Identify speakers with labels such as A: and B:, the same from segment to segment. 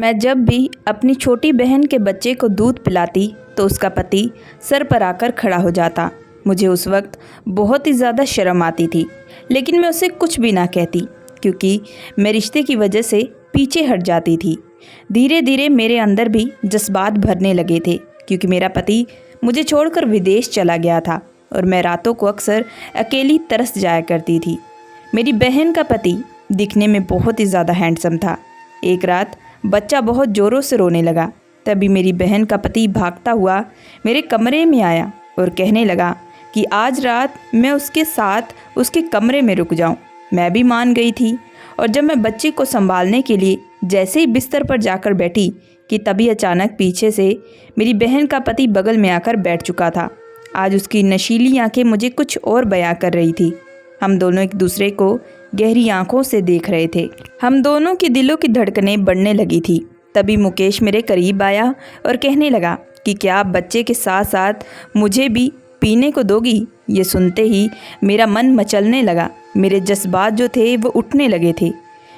A: मैं जब भी अपनी छोटी बहन के बच्चे को दूध पिलाती तो उसका पति सर पर आकर खड़ा हो जाता। मुझे उस वक्त बहुत ही ज़्यादा शर्म आती थी, लेकिन मैं उसे कुछ भी ना कहती क्योंकि मैं रिश्ते की वजह से पीछे हट जाती थी। धीरे धीरे मेरे अंदर भी जज्बात भरने लगे थे क्योंकि मेरा पति मुझे छोड़कर विदेश चला गया था और मैं रातों को अक्सर अकेली तरस जाया करती थी। मेरी बहन का पति दिखने में बहुत ही ज़्यादा हैंडसम था। एक रात बच्चा बहुत ज़ोरों से रोने लगा। तभी मेरी बहन का पति भागता हुआ मेरे कमरे में आया और कहने लगा कि आज रात मैं उसके साथ उसके कमरे में रुक जाऊं। मैं भी मान गई थी और जब मैं बच्चे को संभालने के लिए जैसे ही बिस्तर पर जाकर बैठी कि तभी अचानक पीछे से मेरी बहन का पति बगल में आकर बैठ चुका था। आज उसकी नशीली आंखें मुझे कुछ और बयां कर रही थी। हम दोनों एक दूसरे को गहरी आंखों से देख रहे थे। हम दोनों की दिलों की धड़कनें बढ़ने लगी थी। तभी मुकेश मेरे करीब आया और कहने लगा कि क्या आप बच्चे के साथ साथ मुझे भी पीने को दोगी। ये सुनते ही मेरा मन मचलने लगा। मेरे जज्बात जो थे वो उठने लगे थे।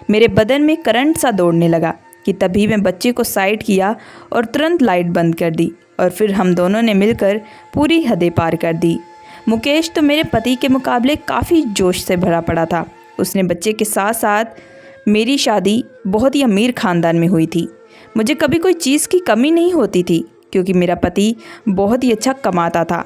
A: मेरे बदन में करंट सा दौड़ने लगा कि तभी मैं बच्चे को साइड किया और तुरंत लाइट बंद कर दी और फिर हम दोनों ने मिलकर पूरी हदें पार कर दी। मुकेश तो मेरे पति के मुकाबले काफ़ी जोश से भरा पड़ा था। उसने बच्चे के साथ साथ मेरी शादी बहुत ही अमीर ख़ानदान में हुई थी। मुझे कभी कोई चीज़ की कमी नहीं होती थी क्योंकि मेरा पति बहुत ही अच्छा कमाता था।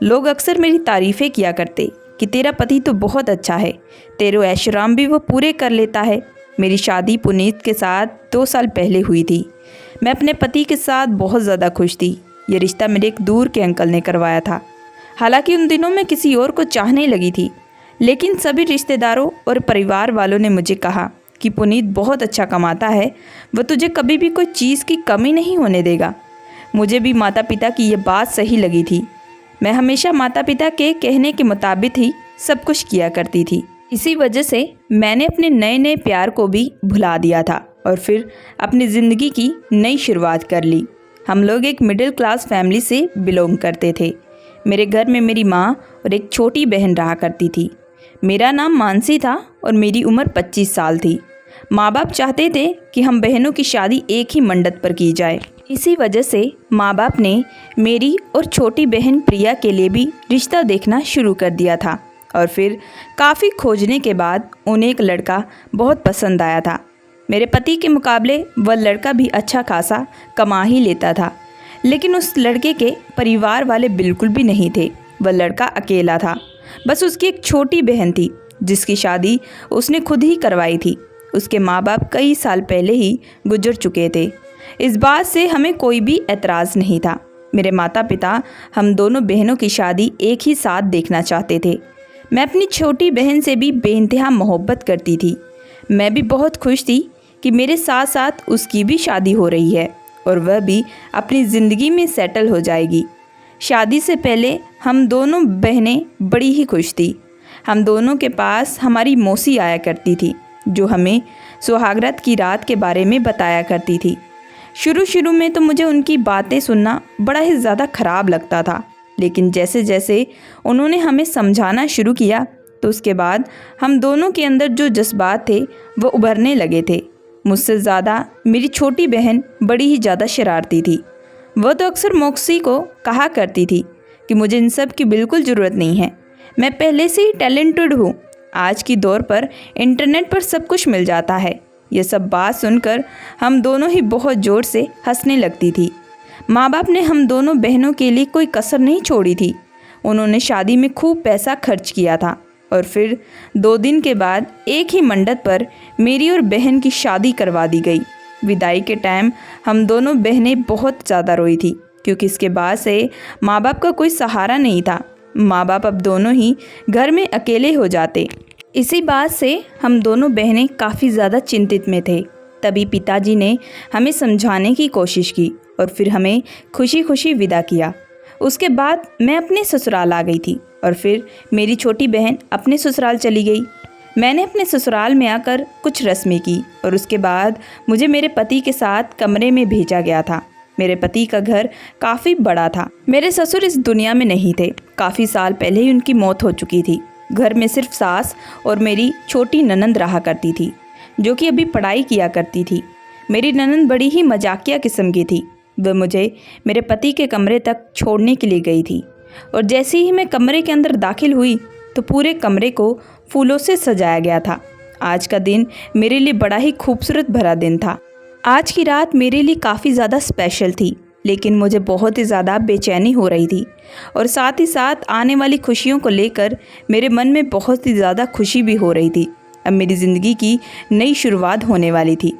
A: लोग अक्सर मेरी तारीफ़ें किया करते कि तेरा पति तो बहुत अच्छा है, तेरे ऐशराम भी वो पूरे कर लेता है। मेरी शादी पुनीत के साथ 2 साल पहले हुई थी। मैं अपने पति के साथ बहुत ज़्यादा खुश थी। ये रिश्ता मेरे एक दूर के अंकल ने करवाया था। हालांकि उन दिनों मैं किसी और को चाहने लगी थी, लेकिन सभी रिश्तेदारों और परिवार वालों ने मुझे कहा कि पुनीत बहुत अच्छा कमाता है, वह तुझे कभी भी कोई चीज़ की कमी नहीं होने देगा। मुझे भी माता पिता की ये बात सही लगी थी। मैं हमेशा माता पिता के कहने के मुताबिक ही सब कुछ किया करती थी। इसी वजह से मैंने अपने नए नए प्यार को भी भुला दिया था और फिर अपनी ज़िंदगी की नई शुरुआत कर ली। हम लोग एक मिडिल क्लास फैमिली से बिलोंग करते थे। मेरे घर में मेरी माँ और एक छोटी बहन रहा करती थी। मेरा नाम मानसी था और मेरी उम्र 25 साल थी। माँ बाप चाहते थे कि हम बहनों की शादी एक ही मंडप पर की जाए। इसी वजह से माँ बाप ने मेरी और छोटी बहन प्रिया के लिए भी रिश्ता देखना शुरू कर दिया था और फिर काफ़ी खोजने के बाद उन्हें एक लड़का बहुत पसंद आया था। मेरे पति के मुकाबले वह लड़का भी अच्छा खासा कमा ही लेता था, लेकिन उस लड़के के परिवार वाले बिल्कुल भी नहीं थे। वह लड़का अकेला था। बस उसकी एक छोटी बहन थी जिसकी शादी उसने खुद ही करवाई थी। उसके माँ बाप कई साल पहले ही गुजर चुके थे। इस बात से हमें कोई भी एतराज़ नहीं था। मेरे माता पिता हम दोनों बहनों की शादी एक ही साथ देखना चाहते थे। मैं अपनी छोटी बहन से भी बेइंतहा मोहब्बत करती थी। मैं भी बहुत खुश थी कि मेरे साथ साथ उसकी भी शादी हो रही है और वह भी अपनी ज़िंदगी में सेटल हो जाएगी। शादी से पहले हम दोनों बहनें बड़ी ही खुश थी। हम दोनों के पास हमारी मौसी आया करती थी जो हमें सुहागरात की रात के बारे में बताया करती थी। शुरू में तो मुझे उनकी बातें सुनना बड़ा ही ज़्यादा ख़राब लगता था, लेकिन जैसे जैसे उन्होंने हमें समझाना शुरू किया तो उसके बाद हम दोनों के अंदर जो जज्बात थे वो उभरने लगे थे। मुझसे ज़्यादा मेरी छोटी बहन बड़ी ही ज़्यादा शरारती थी। वह तो अक्सर मौसी को कहा करती थी कि मुझे इन सब की बिल्कुल ज़रूरत नहीं है, मैं पहले से ही टैलेंटेड हूँ। आज की दौर पर इंटरनेट पर सब कुछ मिल जाता है। यह सब बात सुनकर हम दोनों ही बहुत ज़ोर से हंसने लगती थी। माँ बाप ने हम दोनों बहनों के लिए कोई कसर नहीं छोड़ी थी। उन्होंने शादी में खूब पैसा खर्च किया था और फिर 2 दिन के बाद एक ही मंडप पर मेरी और बहन की शादी करवा दी गई। विदाई के टाइम हम दोनों बहनें बहुत ज़्यादा रोई थी क्योंकि इसके बाद से माँ बाप का कोई सहारा नहीं था। माँ बाप अब दोनों ही घर में अकेले हो जाते। इसी बात से हम दोनों बहनें काफ़ी ज़्यादा चिंतित में थे। तभी पिताजी ने हमें समझाने की कोशिश की और फिर हमें खुशी खुशी विदा किया। उसके बाद मैं अपने ससुराल आ गई थी और फिर मेरी छोटी बहन अपने ससुराल चली गई। मैंने अपने ससुराल में आकर कुछ रस्में की और उसके बाद मुझे मेरे पति के साथ कमरे में भेजा गया था। मेरे पति का घर काफ़ी बड़ा था। मेरे ससुर इस दुनिया में नहीं थे। काफ़ी साल पहले ही उनकी मौत हो चुकी थी। घर में सिर्फ सास और मेरी छोटी ननंद रहा करती थी जो कि अभी पढ़ाई किया करती थी। मेरी ननद बड़ी ही मजाकिया किस्म की थी। वह मुझे मेरे पति के कमरे तक छोड़ने के लिए गई थी और जैसे ही मैं कमरे के अंदर दाखिल हुई तो पूरे कमरे को फूलों से सजाया गया था। आज का दिन मेरे लिए बड़ा ही खूबसूरत भरा दिन था। आज की रात मेरे लिए काफ़ी ज़्यादा स्पेशल थी, लेकिन मुझे बहुत ही ज़्यादा बेचैनी हो रही थी और साथ ही साथ आने वाली खुशियों को लेकर मेरे मन में बहुत ही ज़्यादा खुशी भी हो रही थी। अब मेरी ज़िंदगी की नई शुरुआत होने वाली थी।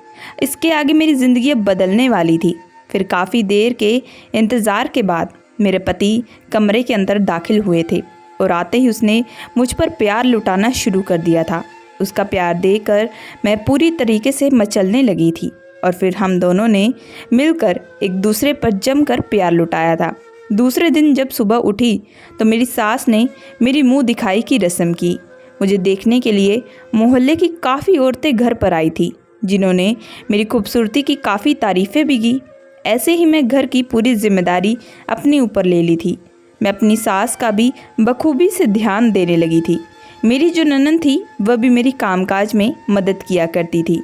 A: इसके आगे मेरी ज़िंदगी अब बदलने वाली थी। फिर काफ़ी देर के इंतज़ार के बाद मेरे पति कमरे के अंदर दाखिल हुए थे और आते ही उसने मुझ पर प्यार लुटाना शुरू कर दिया था। उसका प्यार देखकर मैं पूरी तरीके से मचलने लगी थी और फिर हम दोनों ने मिलकर एक दूसरे पर जमकर प्यार लुटाया था। दूसरे दिन जब सुबह उठी तो मेरी सास ने मेरी मुंह दिखाई की रस्म की। मुझे देखने के लिए मोहल्ले की काफ़ी औरतें घर पर आई थी, जिन्होंने मेरी खूबसूरती की काफ़ी तारीफ़ें भी की। ऐसे ही मैं घर की पूरी जिम्मेदारी अपने ऊपर ले ली थी। मैं अपनी सास का भी बखूबी से ध्यान देने लगी थी। मेरी जो ननद थी वह भी मेरी कामकाज में मदद किया करती थी।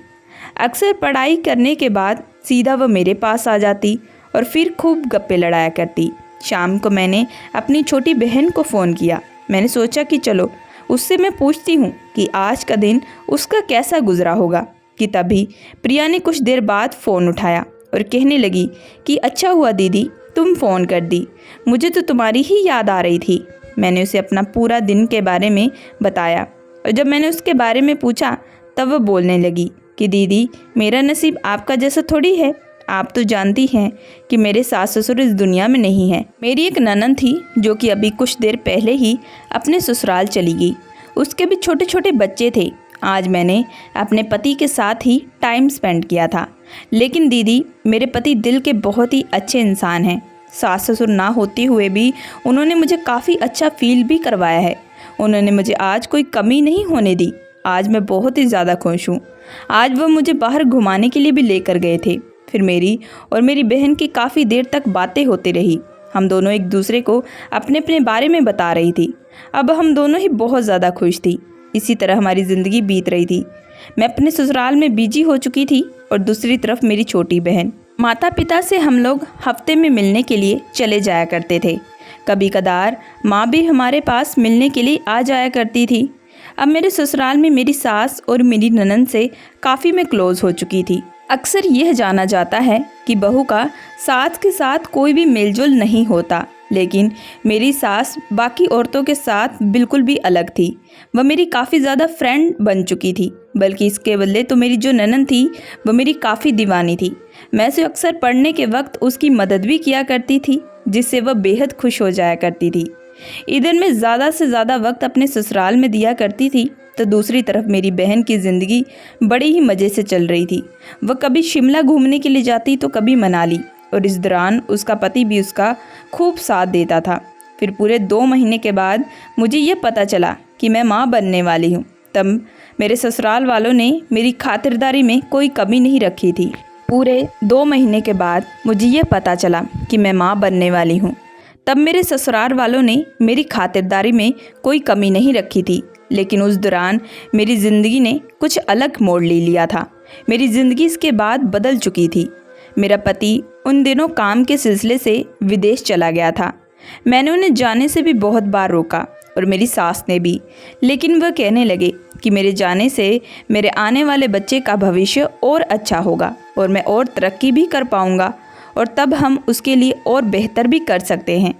A: अक्सर पढ़ाई करने के बाद सीधा वह मेरे पास आ जाती और फिर खूब गप्पे लड़ाया करती। शाम को मैंने अपनी छोटी बहन को फ़ोन किया। मैंने सोचा कि चलो उससे मैं पूछती हूँ कि आज का दिन उसका कैसा गुजरा होगा कि तभी प्रिया ने कुछ देर बाद फ़ोन उठाया और कहने लगी कि अच्छा हुआ दीदी तुम फ़ोन कर दी, मुझे तो तुम्हारी ही याद आ रही थी। मैंने उसे अपना पूरा दिन के बारे में बताया और जब मैंने उसके बारे में पूछा तब वह बोलने लगी कि दीदी मेरा नसीब आपका जैसा थोड़ी है। आप तो जानती हैं कि मेरे सास ससुर इस दुनिया में नहीं है। मेरी एक ननद थी जो कि अभी कुछ देर पहले ही अपने ससुराल चली गई। उसके भी छोटे छोटे बच्चे थे। आज मैंने अपने पति के साथ ही टाइम स्पेंड किया था। लेकिन दीदी मेरे पति दिल के बहुत ही अच्छे इंसान हैं। सास ससुर ना होते हुए भी उन्होंने मुझे काफ़ी अच्छा फील भी करवाया है। उन्होंने मुझे आज कोई कमी नहीं होने दी। आज मैं बहुत ही ज़्यादा खुश हूँ। आज वह मुझे बाहर घुमाने के लिए भी लेकर गए थे। फिर मेरी और मेरी बहन की काफ़ी देर तक बातें होती रही। हम दोनों एक दूसरे को अपने अपने बारे में बता रही थी। अब हम दोनों ही बहुत ज़्यादा खुश थी। इसी तरह हमारी ज़िंदगी बीत रही थी। मैं अपने ससुराल में बिजी हो चुकी थी और दूसरी तरफ मेरी छोटी बहन। माता पिता से हम लोग हफ्ते में मिलने के लिए चले जाया करते थे। कभी कदार माँ भी हमारे पास मिलने के लिए आ जाया करती थी। अब मेरे ससुराल में मेरी सास और मेरी ननद से काफ़ी मैं क्लोज़ हो चुकी थी। अक्सर यह जाना जाता है कि बहू का सास के साथ कोई भी मेलजोल नहीं होता, लेकिन मेरी सास बाकी औरतों के साथ बिल्कुल भी अलग थी। वह मेरी काफ़ी ज़्यादा फ्रेंड बन चुकी थी, बल्कि इसके बदले तो मेरी जो ननद थी वह मेरी काफ़ी दीवानी थी। मैं उसे अक्सर पढ़ने के वक्त उसकी मदद भी किया करती थी, जिससे वह बेहद खुश हो जाया करती थी। इधर मैं ज़्यादा से ज़्यादा वक्त अपने ससुराल में दिया करती थी, तो दूसरी तरफ मेरी बहन की ज़िंदगी बड़े ही मज़े से चल रही थी। वह कभी शिमला घूमने के लिए जाती तो कभी मनाली, और इस दौरान उसका पति भी उसका खूब साथ देता था। फिर पूरे 2 महीने के बाद मुझे ये पता चला कि मैं माँ बनने वाली हूँ। तब मेरे ससुराल वालों ने मेरी खातिरदारी में कोई कमी नहीं रखी थी। पूरे 2 महीने के बाद मुझे ये पता चला कि मैं माँ बनने वाली हूँ। तब मेरे ससुराल वालों ने मेरी खातिरदारी में कोई कमी नहीं रखी थी, लेकिन उस दौरान मेरी ज़िंदगी ने कुछ अलग मोड़ ले लिया था। मेरी ज़िंदगी इसके बाद बदल चुकी थी। मेरा पति उन दिनों काम के सिलसिले से विदेश चला गया था। मैंने उन्हें जाने से भी बहुत बार रोका और मेरी सास ने भी, लेकिन वह कहने लगे कि मेरे जाने से मेरे आने वाले बच्चे का भविष्य और अच्छा होगा और मैं और तरक्की भी कर पाऊँगा और तब हम उसके लिए और बेहतर भी कर सकते हैं।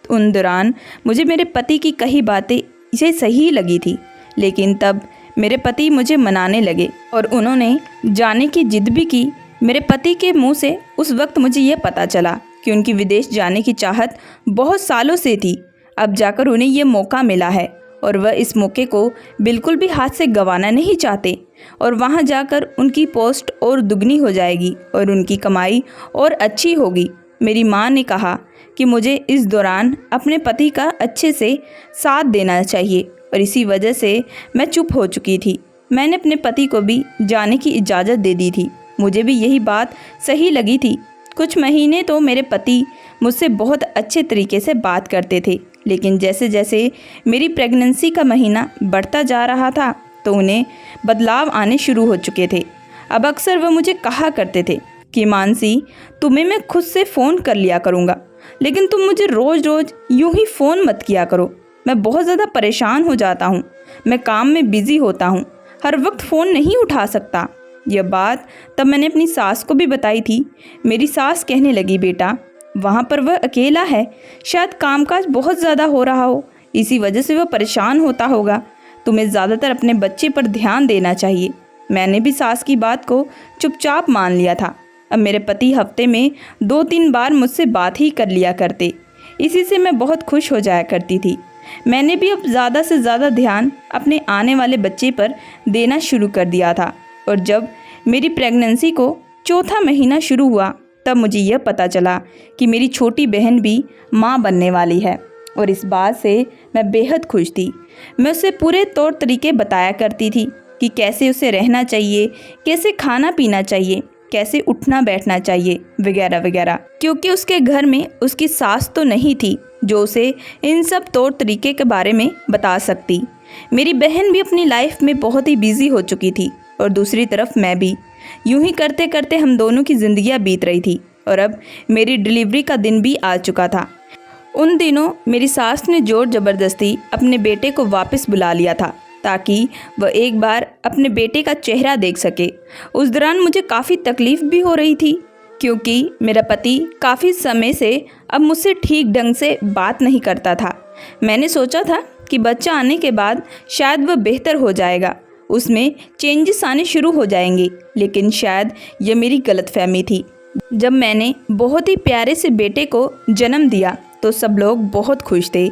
A: उन दौरान मुझे मेरे पति की कई बातें इसे सही लगी थी, लेकिन तब मेरे पति मुझे मनाने लगे और उन्होंने जाने की जिद भी की। मेरे पति के मुंह से उस वक्त मुझे यह पता चला कि उनकी विदेश जाने की चाहत बहुत सालों से थी। अब जाकर उन्हें यह मौका मिला है और वह इस मौके को बिल्कुल भी हाथ से गंवाना नहीं चाहते और वहां जाकर उनकी पोस्ट और दुगनी हो जाएगी और उनकी कमाई और अच्छी होगी। मेरी माँ ने कहा कि मुझे इस दौरान अपने पति का अच्छे से साथ देना चाहिए और इसी वजह से मैं चुप हो चुकी थी। मैंने अपने पति को भी जाने की इजाज़त दे दी थी। मुझे भी यही बात सही लगी थी। कुछ महीने तो मेरे पति मुझसे बहुत अच्छे तरीके से बात करते थे, लेकिन जैसे जैसे मेरी प्रेगनेंसी का महीना बढ़ता जा रहा था तो उन्हें बदलाव आने शुरू हो चुके थे। अब अक्सर वह मुझे कहा करते थे कि मानसी, तुम्हें मैं खुद से फ़ोन कर लिया करूँगा, लेकिन तुम मुझे रोज़ रोज़ यूं ही फ़ोन मत किया करो। मैं बहुत ज़्यादा परेशान हो जाता हूँ, मैं काम में बिज़ी होता हूँ, हर वक्त फ़ोन नहीं उठा सकता। यह बात तब मैंने अपनी सास को भी बताई थी। मेरी सास कहने लगी, बेटा वहाँ पर वह अकेला है, शायद कामकाज बहुत ज़्यादा हो रहा हो, इसी वजह से वह परेशान होता होगा। तुम्हें ज़्यादातर अपने बच्चे पर ध्यान देना चाहिए। मैंने भी सास की बात को चुपचाप मान लिया था। अब मेरे पति हफ्ते में 2-3 बार मुझसे बात ही कर लिया करते, इसी से मैं बहुत खुश हो जाया करती थी। मैंने भी अब ज़्यादा से ज़्यादा ध्यान अपने आने वाले बच्चे पर देना शुरू कर दिया था। और जब मेरी प्रेगनेंसी को 4था महीना शुरू हुआ, तब मुझे यह पता चला कि मेरी छोटी बहन भी माँ बनने वाली है, और इस बात से मैं बेहद खुश थी। मैं उसे पूरे तौर तरीके बताया करती थी कि कैसे उसे रहना चाहिए, कैसे खाना पीना चाहिए, कैसे उठना बैठना चाहिए, वगैरह वगैरह, क्योंकि उसके घर में उसकी सास तो नहीं थी जो उसे इन सब तौर तरीके के बारे में बता सकती। मेरी बहन भी अपनी लाइफ में बहुत ही बिजी हो चुकी थी, और दूसरी तरफ मैं भी। यूं ही करते करते हम दोनों की ज़िंदगियां बीत रही थी, और अब मेरी डिलीवरी का दिन भी आ चुका था। उन दिनों मेरी सास ने ज़ोर ज़बरदस्ती अपने बेटे को वापस बुला लिया था ताकि वह एक बार अपने बेटे का चेहरा देख सके। उस दौरान मुझे काफ़ी तकलीफ़ भी हो रही थी, क्योंकि मेरा पति काफ़ी समय से अब मुझसे ठीक ढंग से बात नहीं करता था। मैंने सोचा था कि बच्चा आने के बाद शायद वह बेहतर हो जाएगा, उसमें चेंजेस आने शुरू हो जाएंगे, लेकिन शायद यह मेरी गलतफहमी थी। जब मैंने बहुत ही प्यारे से बेटे को जन्म दिया तो सब लोग बहुत खुश थे,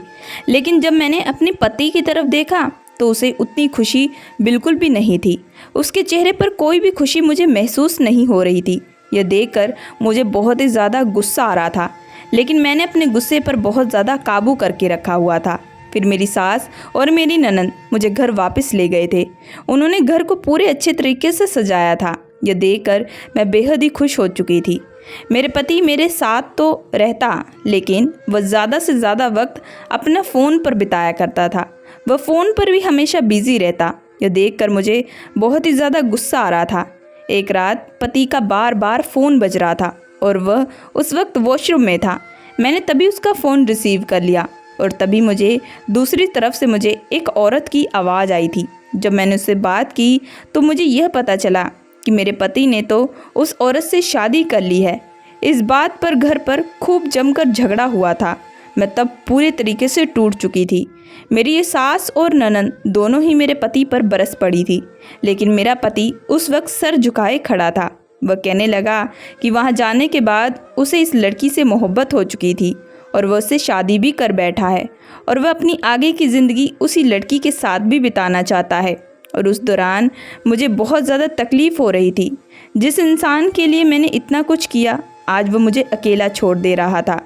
A: लेकिन जब मैंने अपने पति की तरफ देखा तो उसे उतनी खुशी बिल्कुल भी नहीं थी। उसके चेहरे पर कोई भी खुशी मुझे महसूस नहीं हो रही थी। यह देखकर मुझे बहुत ही ज़्यादा गुस्सा आ रहा था, लेकिन मैंने अपने गुस्से पर बहुत ज़्यादा काबू करके रखा हुआ था। फिर मेरी सास और मेरी ननद मुझे घर वापस ले गए थे। उन्होंने घर को पूरे अच्छे तरीके से सजाया था। यह देखकर मैं बेहद ही खुश हो चुकी थी। मेरे पति मेरे साथ तो रहता, लेकिन वह ज़्यादा से ज़्यादा वक्त अपना फ़ोन पर बिताया करता था। वह फ़ोन पर भी हमेशा बिज़ी रहता। यह देखकर मुझे बहुत ही ज़्यादा गुस्सा आ रहा था। एक रात पति का बार बार फ़ोन बज रहा था और वह उस वक्त वॉशरूम में था। मैंने तभी उसका फ़ोन रिसीव कर लिया, और तभी मुझे दूसरी तरफ से मुझे एक औरत की आवाज़ आई थी। जब मैंने उससे बात की तो मुझे यह पता चला कि मेरे पति ने तो उस औरत से शादी कर ली है। इस बात पर घर पर खूब जमकर झगड़ा हुआ था। मैं तब पूरे तरीके से टूट चुकी थी। मेरी ये सास और ननद दोनों ही मेरे पति पर बरस पड़ी थी, लेकिन मेरा पति उस वक्त सर झुकाए खड़ा था। वह कहने लगा कि वहाँ जाने के बाद उसे इस लड़की से मोहब्बत हो चुकी थी और वह उससे शादी भी कर बैठा है, और वह अपनी आगे की ज़िंदगी उसी लड़की के साथ भी बिताना चाहता है। और उस दौरान मुझे बहुत ज़्यादा तकलीफ़ हो रही थी। जिस इंसान के लिए मैंने इतना कुछ किया, आज वह मुझे अकेला छोड़ दे रहा था।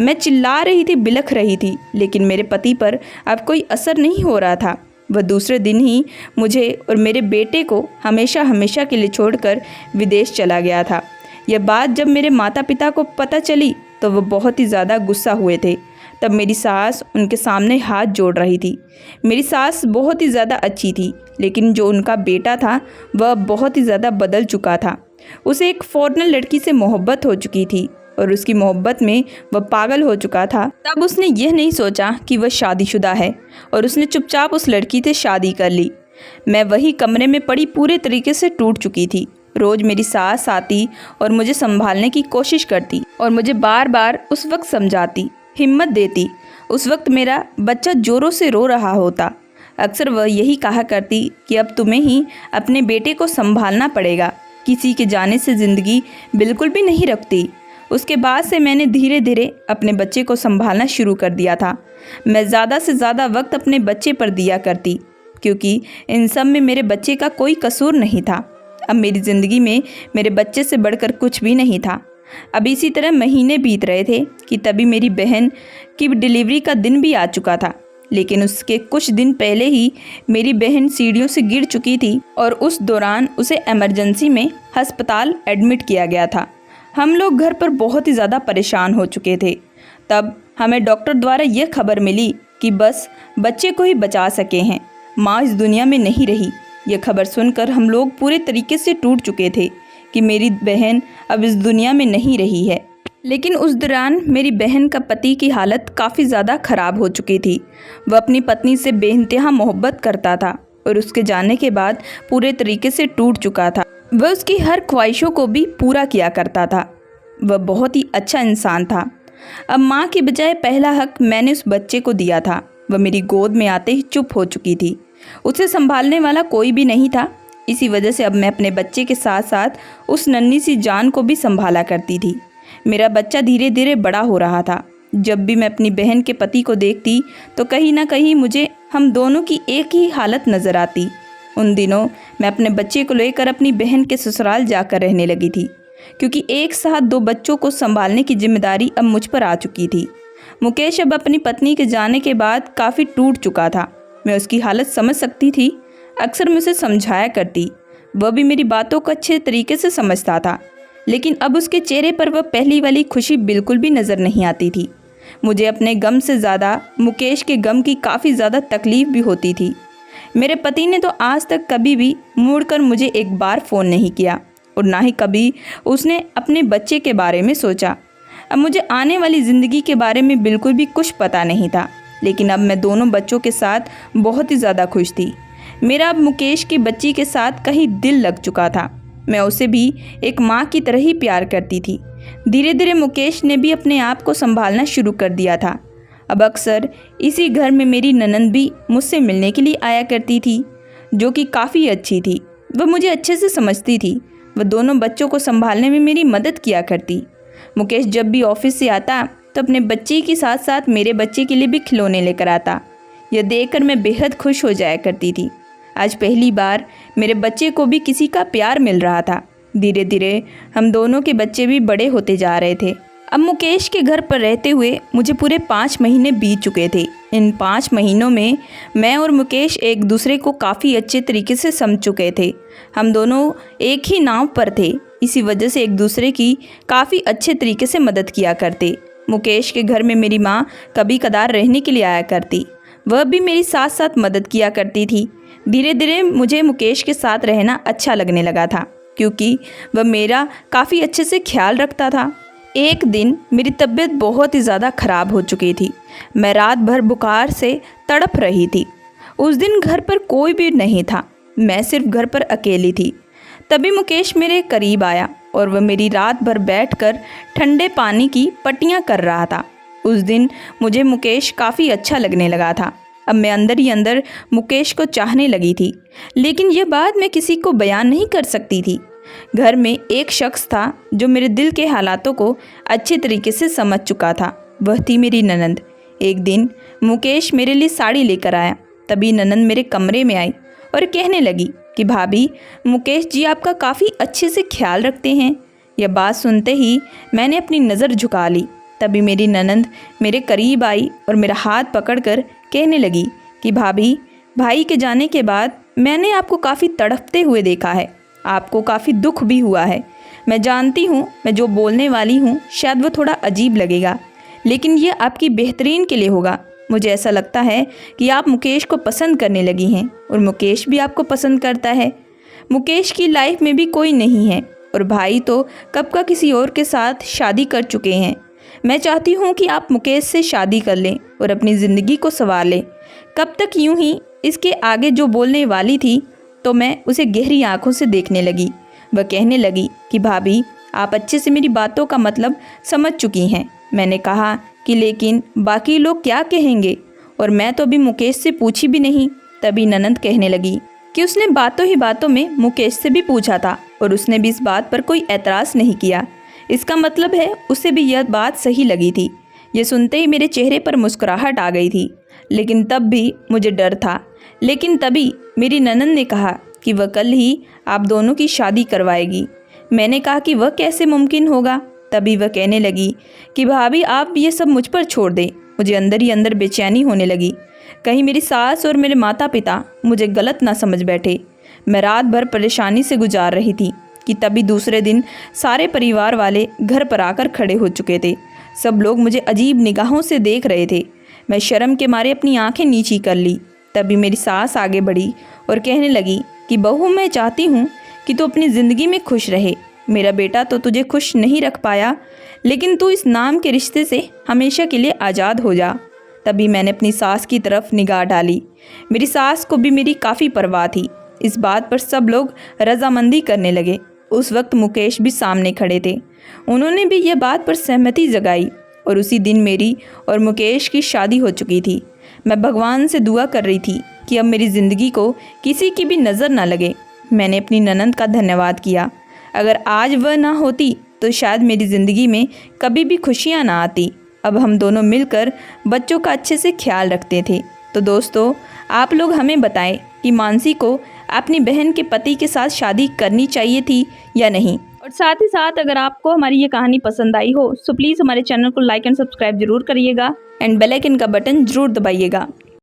A: मैं चिल्ला रही थी, बिलख रही थी, लेकिन मेरे पति पर अब कोई असर नहीं हो रहा था। वह दूसरे दिन ही मुझे और मेरे बेटे को हमेशा हमेशा के लिए छोड़कर विदेश चला गया था। यह बात जब मेरे माता पिता को पता चली तो वह बहुत ही ज़्यादा गुस्सा हुए थे। तब मेरी सास उनके सामने हाथ जोड़ रही थी। मेरी सास बहुत ही ज़्यादा अच्छी थी, लेकिन जो उनका बेटा था वह बहुत ही ज़्यादा बदल चुका था। उसे एक फॉरेनर लड़की से मोहब्बत हो चुकी थी और उसकी मोहब्बत में वह पागल हो चुका था। तब उसने यह नहीं सोचा कि वह शादीशुदा है और उसने चुपचाप उस लड़की से शादी कर ली। मैं वही कमरे में पड़ी पूरे तरीके से टूट चुकी थी। रोज़ मेरी सास आती और मुझे संभालने की कोशिश करती और मुझे बार बार उस वक्त समझाती, हिम्मत देती। उस वक्त मेरा बच्चा ज़ोरों से रो रहा होता। अक्सर वह यही कहा करती कि अब तुम्हें ही अपने बेटे को संभालना पड़ेगा, किसी के जाने से ज़िंदगी बिल्कुल भी नहीं रखती। उसके बाद से मैंने धीरे धीरे अपने बच्चे को संभालना शुरू कर दिया था। मैं ज़्यादा से ज़्यादा वक्त अपने बच्चे पर दिया करती, क्योंकि इन सब में मेरे बच्चे का कोई कसूर नहीं था। अब मेरी ज़िंदगी में मेरे बच्चे से बढ़कर कुछ भी नहीं था। अब इसी तरह महीने बीत रहे थे कि तभी मेरी बहन की डिलीवरी का दिन भी आ चुका था। लेकिन उसके कुछ दिन पहले ही मेरी बहन सीढ़ियों से गिर चुकी थी और उस दौरान उसे इमरजेंसी में अस्पताल एडमिट किया गया था। हम लोग घर पर बहुत ही ज़्यादा परेशान हो चुके थे। तब हमें डॉक्टर द्वारा यह खबर मिली कि बस बच्चे को ही बचा सके हैं, माँ इस दुनिया में नहीं रही। यह खबर सुनकर हम लोग पूरे तरीके से टूट चुके थे कि मेरी बहन अब इस दुनिया में नहीं रही है। लेकिन उस दौरान मेरी बहन का पति की हालत काफ़ी ज़्यादा ख़राब हो चुकी थी। वह अपनी पत्नी से बेइंतहा मोहब्बत करता था और उसके जाने के बाद पूरे तरीके से टूट चुका था। वह उसकी हर ख्वाहिशों को भी पूरा किया करता था। वह बहुत ही अच्छा इंसान था। अब माँ की बजाय पहला हक मैंने उस बच्चे को दिया था। वह मेरी गोद में आते ही चुप हो चुकी थी। उसे संभालने वाला कोई भी नहीं था। इसी वजह से अब मैं अपने बच्चे के साथ साथ उस नन्ही सी जान को भी संभाला करती थी। मेरा बच्चा धीरे धीरे बड़ा हो रहा था। जब भी मैं अपनी बहन के पति को देखती तो कहीं ना कहीं मुझे हम दोनों की एक ही हालत नज़र आती। उन दिनों मैं अपने बच्चे को लेकर अपनी बहन के ससुराल जाकर रहने लगी थी, क्योंकि एक साथ 2 बच्चों को संभालने की जिम्मेदारी अब मुझ पर आ चुकी थी। मुकेश अब अपनी पत्नी के जाने के बाद काफ़ी टूट चुका था। मैं उसकी हालत समझ सकती थी। अक्सर मैं उसे समझाया करती। वह भी मेरी बातों को अच्छे तरीके से समझता था, लेकिन अब उसके चेहरे पर वह पहली वाली खुशी बिल्कुल भी नज़र नहीं आती थी। मुझे अपने गम से ज़्यादा मुकेश के गम की काफ़ी ज़्यादा तकलीफ़ भी होती थी। मेरे पति ने तो आज तक कभी भी मुड़कर मुझे एक बार फ़ोन नहीं किया और ना ही कभी उसने अपने बच्चे के बारे में सोचा। अब मुझे आने वाली ज़िंदगी के बारे में बिल्कुल भी कुछ पता नहीं था, लेकिन अब मैं दोनों बच्चों के साथ बहुत ही ज़्यादा खुश थी। मेरा अब मुकेश की बच्ची के साथ कहीं दिल लग चुका था। मैं उसे भी एक माँ की तरह ही प्यार करती थी। धीरे धीरे मुकेश ने भी अपने आप को संभालना शुरू कर दिया था। अब अक्सर इसी घर में मेरी ननंद भी मुझसे मिलने के लिए आया करती थी, जो कि काफ़ी अच्छी थी। वह मुझे अच्छे से समझती थी। वह दोनों बच्चों को संभालने में मेरी मदद किया करती। मुकेश जब भी ऑफिस से आता तो अपने बच्चे के साथ साथ मेरे बच्चे के लिए भी खिलौने लेकर आता। यह देखकर मैं बेहद खुश हो जाया करती थी। आज पहली बार मेरे बच्चे को भी किसी का प्यार मिल रहा था। धीरे धीरे हम दोनों के बच्चे भी बड़े होते जा रहे थे। अब मुकेश के घर पर रहते हुए मुझे पूरे 5 महीने बीत चुके थे। इन 5 महीनों में मैं और मुकेश एक दूसरे को काफ़ी अच्छे तरीके से समझ चुके थे। हम दोनों एक ही नाव पर थे। इसी वजह से एक दूसरे की काफ़ी अच्छे तरीके से मदद किया करते। मुकेश के घर में मेरी माँ कभी कदार रहने के लिए आया करती। वह भी मेरी साथ साथ मदद किया करती थी। धीरे धीरे मुझे मुकेश के साथ रहना अच्छा लगने लगा था, क्योंकि वह मेरा काफ़ी अच्छे से ख्याल रखता था। एक दिन मेरी तबीयत बहुत ही ज़्यादा ख़राब हो चुकी थी। मैं रात भर बुखार से तड़प रही थी। उस दिन घर पर कोई भी नहीं था। मैं सिर्फ घर पर अकेली थी। तभी मुकेश मेरे करीब आया और वह मेरी रात भर बैठकर ठंडे पानी की पट्टियाँ कर रहा था। उस दिन मुझे मुकेश काफ़ी अच्छा लगने लगा था। अब मैं अंदर ही अंदर मुकेश को चाहने लगी थी, लेकिन यह बात मैं किसी को बयान नहीं कर सकती थी। घर में एक शख्स था जो मेरे दिल के हालातों को अच्छे तरीके से समझ चुका था। वह थी मेरी ननंद। एक दिन मुकेश मेरे लिए साड़ी लेकर आया। तभी ननंद मेरे कमरे में आई और कहने लगी कि भाभी, मुकेश जी आपका काफ़ी अच्छे से ख्याल रखते हैं। यह बात सुनते ही मैंने अपनी नज़र झुका ली। तभी मेरी ननंद मेरे करीब आई और मेरा हाथ पकड़कर कहने लगी कि भाभी, भाई के जाने के बाद मैंने आपको काफ़ी तड़पते हुए देखा है। आपको काफ़ी दुख भी हुआ है। मैं जानती हूँ मैं जो बोलने वाली हूँ शायद वो थोड़ा अजीब लगेगा, लेकिन ये आपकी बेहतरीन के लिए होगा। मुझे ऐसा लगता है कि आप मुकेश को पसंद करने लगी हैं और मुकेश भी आपको पसंद करता है। मुकेश की लाइफ में भी कोई नहीं है और भाई तो कब का किसी और के साथ शादी कर चुके हैं। मैं चाहती हूँ कि आप मुकेश से शादी कर लें और अपनी ज़िंदगी को संवार लें। कब तक यूं ही इसके आगे जो बोलने वाली थी तो मैं उसे गहरी आंखों से देखने लगी। वह कहने लगी कि भाभी, आप अच्छे से मेरी बातों का मतलब समझ चुकी हैं। मैंने कहा कि लेकिन बाकी लोग क्या कहेंगे, और मैं तो अभी मुकेश से पूछी भी नहीं। तभी ननंद कहने लगी कि उसने बातों ही बातों में मुकेश से भी पूछा था और उसने भी इस बात पर कोई एतराज़ नहीं किया। इसका मतलब है उसे भी यह बात सही लगी थी। यह सुनते ही मेरे चेहरे पर मुस्कुराहट आ गई थी, लेकिन तब भी मुझे डर था। लेकिन तभी मेरी ननंद ने कहा कि वह कल ही आप दोनों की शादी करवाएगी। मैंने कहा कि वह कैसे मुमकिन होगा। तभी वह कहने लगी कि भाभी, आप ये सब मुझ पर छोड़ दें। मुझे अंदर ही अंदर बेचैनी होने लगी, कहीं मेरी सास और मेरे माता पिता मुझे गलत ना समझ बैठे। मैं रात भर परेशानी से गुजार रही थी कि तभी दूसरे दिन सारे परिवार वाले घर पर आकर खड़े हो चुके थे। सब लोग मुझे अजीब निगाहों से देख रहे थे। मैं शर्म के मारे अपनी आंखें नीची कर ली। तभी मेरी सास आगे बढ़ी और कहने लगी कि बहू मैं चाहती हूँ कि तू अपनी ज़िंदगी में खुश रहे। मेरा बेटा तो तुझे खुश नहीं रख पाया, लेकिन तू इस नाम के रिश्ते से हमेशा के लिए आज़ाद हो जा। तभी मैंने अपनी सास की तरफ निगाह डाली। मेरी सास को भी मेरी काफ़ी परवाह थी। इस बात पर सब लोग रजामंदी करने लगे। उस वक्त मुकेश भी सामने खड़े थे। उन्होंने भी यह बात पर सहमति जगाई और उसी दिन मेरी और मुकेश की शादी हो चुकी थी। मैं भगवान से दुआ कर रही थी कि अब मेरी ज़िंदगी को किसी की भी नज़र ना लगे। मैंने अपनी ननंद का धन्यवाद किया। अगर आज वह ना होती तो शायद मेरी ज़िंदगी में कभी भी खुशियाँ ना आती। अब हम दोनों मिलकर बच्चों का अच्छे से ख्याल रखते थे। तो दोस्तों, आप लोग हमें बताएं कि मानसी को अपनी बहन के पति के साथ शादी करनी चाहिए थी या नहीं। और साथ ही साथ अगर आपको हमारी ये कहानी पसंद आई हो तो प्लीज़ हमारे चैनल को लाइक एंड सब्सक्राइब जरूर करिएगा एंड बेल आइकन का बटन जरूर दबाइएगा